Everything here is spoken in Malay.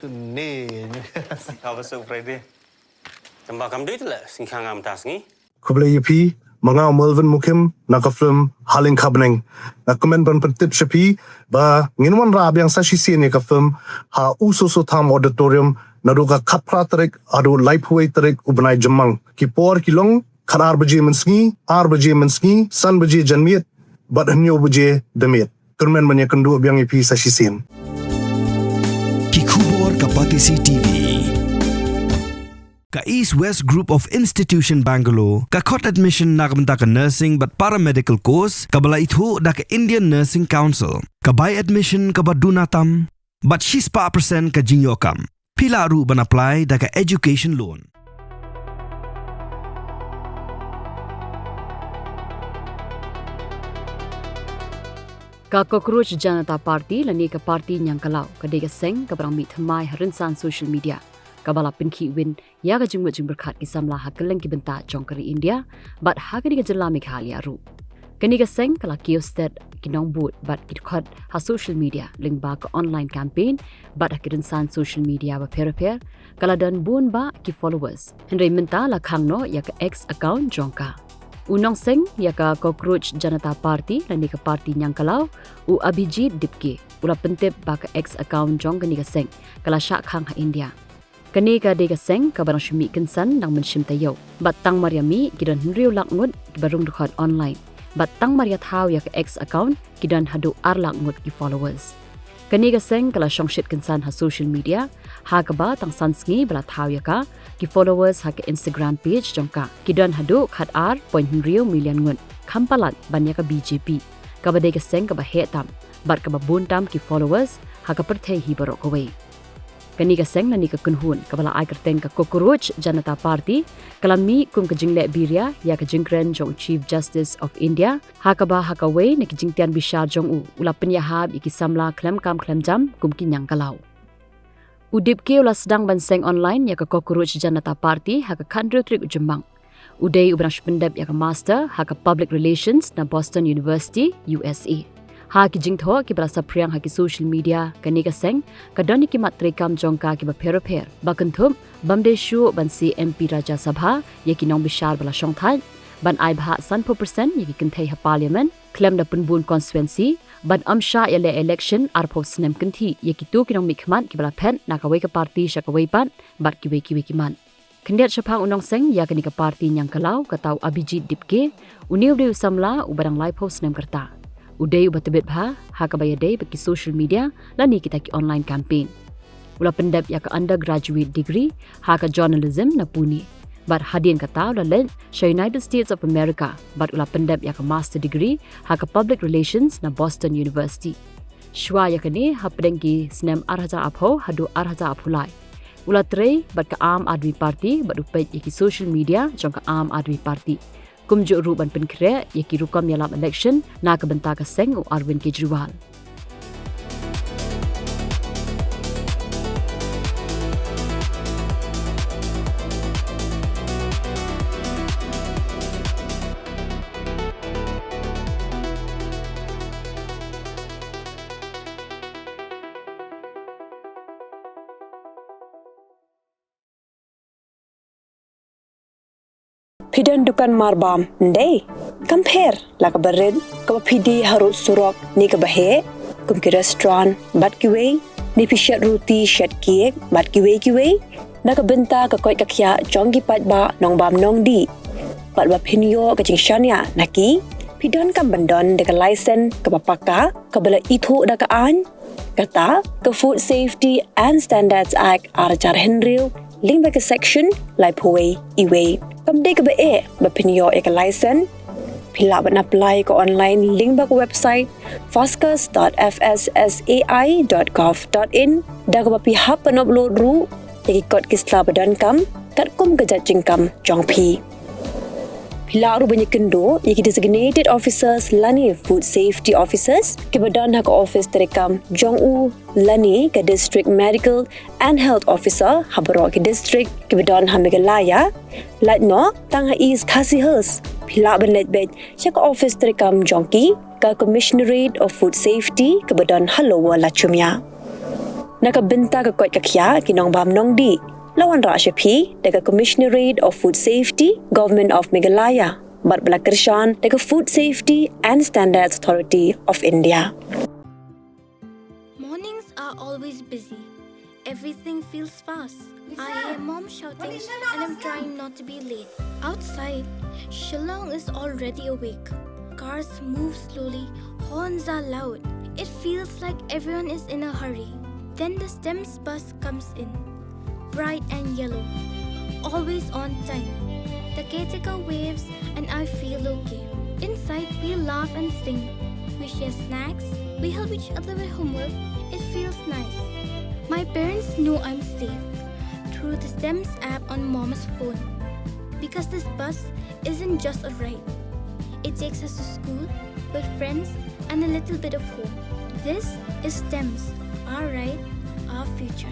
Ni. Apa surprise dia? Tambah kamu duit lah, sing Khang am tas ni. Kublai yepi manga Melvin Mukim naka film Haling Kabneng na komen ban pentip shepi ba nginwan rab yang sa sisi ni ka film ha ususo tham auditorium na ruga kapra tarik adu lifeway tarik ubnai jamang ki por kilong khanar baje mensngi ar baje mensngi san baje janmiet bad hanyo baje demiet turmen manya kendu biang yepi sa sisin ki khubor kapatisi TV Ka East West Group of Institution Bangalore, ka court admission na kamta ka nursing but paramedical course, ka bala itu da ka Indian Nursing Council, ka by admission ka ba dunatam, but she's pa percent ka jinyokam. Pila ru ban apply da ka education loan. Ka Cockroach Janata Party lani ka party nyang kalau ka dega seng ka barang mi thamai harinsan social media. Kabala pinki win ya ga jingwa jing berkat ki samla hakeleng ki benta jongkari India but hagani ga jelami khalia ru kani ga seng kala kiosted kinong boot but it khot ha social media link ba ka online campaign but hakirin san social media ba per kala dan bun ba ki followers henry minta la khang no ya ka ex account jongka unong seng ya ka Cockroach Janata Party lani ka party nyang kalau u abhijit dipke ula pentep ba ka ex account jong kani ga seng kala Shah Khang ha India Kani ka dega seng ka barang shimi kinsan nang menshim tayo. Batang Mariami kidan henriu lakngut ki barung dukhat online. Batang Maria thau ya ka ex account kidan hadu ar lakngut ki followers. Kani ka seng kala Shongshit kinsan ha social media ha ka ba tang sansngi bala thau ya ka ki followers ha ka Instagram page jongka kidan hadu khat ar point henriu million ngut. Kampalat banya ka BJP. Ka ba dega seng ka ba hetam bat ka ba buntam ki followers ha ka perthai hi barok away. Kani ka seng nani ka kunhun kabala ai kerteng ka Cockroach Janata Party kalami kum ka jingle biria ya ka jingkren jong Chief Justice of India ha ka ba ha ka wei ne ki jingtian bishar jong u ula penyahab iki samla klem kam klem jam kum ki nyang kalau udip ke ula sedang banseng online ya ka Cockroach Janata Party ha ka country trick jembang udai ubrang pendep ya ka master ha ka public relations na Boston University USA ha ki jingtho ki brasa priang ha ki social media kani ka seng ka doni ki matre kam jongka ki ba per ba kanthum bamde shu ban si MP Raja Sabha ye ki nong bishar bala shongthai ban ai bha san % ye ki kinthai ha parliament klem da punbun constituency ban amsha ya le election arpho snem kinthi ye ki tu ki nong mikman ki bala phen na ka wei ka party sha ka wei pan bat ki wei ki man Kendiat syapang unong seng ya kani ka party nyang kalau ka tau abhijit dipke uniu de samla u barang live post nem kerta Udai ubatibit bha ha ka bayadai bagi social media lani kita ki online campaign. Ula pendap ya ka undergraduate degree ha ka journalism na Pune. Bat hadin ka tau la len United States of America. Bat ula pendap ya ka master degree ha ka public relations na Boston University. Shwa ya ka ni ha pedeng ki snem arhaja apho hadu arhaja aphulai. Ula trei bat ka Aam Aadmi Party bat upet ya ki social media jong ka Aam Aadmi Party. Kumjuk ruban penkre yaki rukam yalam election na kebenta ka seng u Arvind Kejriwal. Pidan dukan marbam ndai compare la ka bared ka pidi harut surok ni ka bahe kum ki restaurant bat ki wei ni pishat roti shat cake bat ki wei na ka benta ka koi ka khya jongi pat ba nong bam nong di bat ba phinyo ka jing shania naki pidan kam bandon de ka license ka papaka ka bala ithu da ka an kata ka Food Safety and Standards Act arjar henriu link ba ka section lai phoi iwei Kamde ka ba ba pinyo ka license pila ba na apply ko online link ba ko website foscas.fssai.gov.in da ka ba pihap pan upload ru teki kot kisla badan kam kat kum ka judging kam jong pi pila ru banyak kendo yaki designated officers lani food safety officers ke badan ha ka office terekam jong u lani ka district medical and health officer habaro ke district ke badan ha megalaya Lat no, tang ha is kasi hers. Pila ban let bed, siya ka office terekam jongki, ka Commissionerate of Food Safety, ke badan halawa la chumya. Nakabinta ka kot kakya kinong bam nong di. Lawan ra shapi daga Commissionerate of Food Safety, Government of Meghalaya, but Balakirshan daga Food Safety and Standards Authority of India. Mornings are always busy. Everything feels fast. I hear mom shouting and I'm trying not to be late. Outside, Shillong is already awake. Cars move slowly, horns are loud. It feels like everyone is in a hurry. Then the STEMS bus comes in, bright and yellow, always on time. The caretaker waves and I feel okay. Inside, we laugh and sing. We share snacks, we help each other with homework. It feels nice. My parents know I'm safe through the STEMS app on mom's phone. Because this bus isn't just a ride. It takes us to school with friends and a little bit of hope. This is STEMS, our ride, our future.